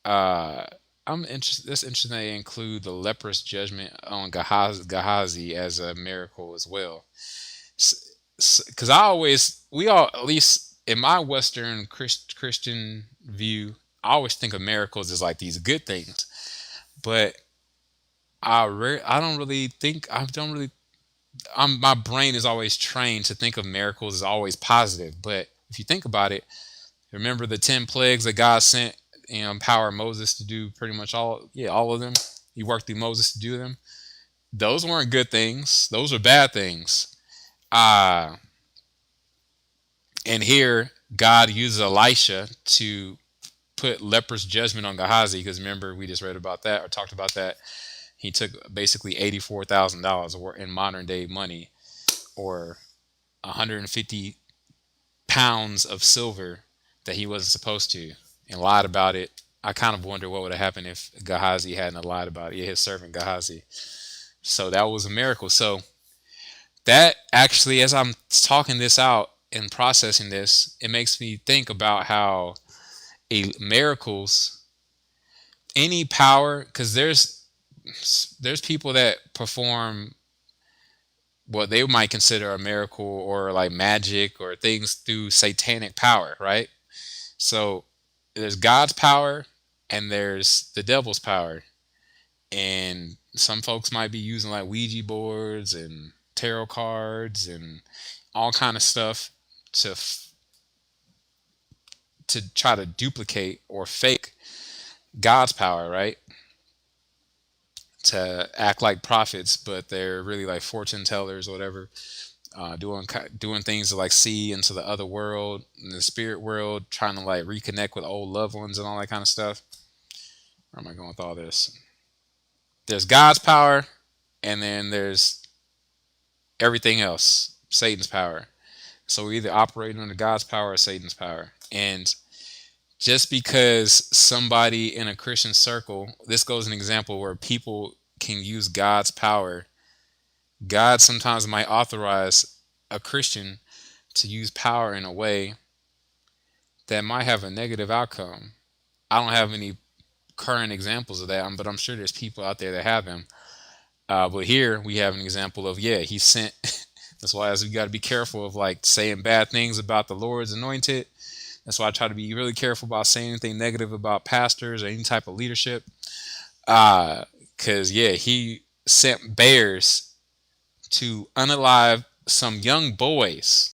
Uh, I'm interested. That's interesting. They include the leprous judgment on Gehazi as a miracle as well. Because we all, at least in my Western Christian view, I always think of miracles as like these good things. But I don't really think, I don't really, my brain is always trained to think of miracles as always positive. But if you think about it, remember the 10 plagues that God sent and empowered Moses to do pretty much all of them. He worked through Moses to do them. Those weren't good things. Those were bad things. Uh, and here, God uses Elisha to put leprous judgment on Gehazi because remember, we just read about that or talked about that. He took basically $84,000 in modern day money or 150 pounds of silver that he wasn't supposed to and lied about it. I kind of wonder what would have happened if Gehazi hadn't lied about it. Yeah, his servant Gehazi. So that was a miracle. So that actually, as I'm talking this out and processing this, it makes me think about how miracles, any power, because there's people that perform what they might consider a miracle or like magic or things through satanic power, right? So there's God's power and there's the devil's power. And some folks might be using like Ouija boards and tarot cards and all kind of stuff to try to duplicate or fake God's power, right? To act like prophets, but they're really like fortune tellers or whatever, doing things to like see into the other world, in the spirit world, trying to like reconnect with old loved ones and all that kind of stuff. Where am I going with all this? There's God's power, and then there's everything else, Satan's power. So we're either operating under God's power or Satan's power. And just because somebody in a Christian circle, this goes an example where people can use God's power. God sometimes might authorize a Christian to use power in a way that might have a negative outcome. I don't have any current examples of that, but I'm sure there's people out there that have them. But here we have an example of, yeah, he sent. That's why we got to be careful of like saying bad things about the Lord's anointed. That's why I try to be really careful about saying anything negative about pastors or any type of leadership. Because, yeah, he sent bears to unalive some young boys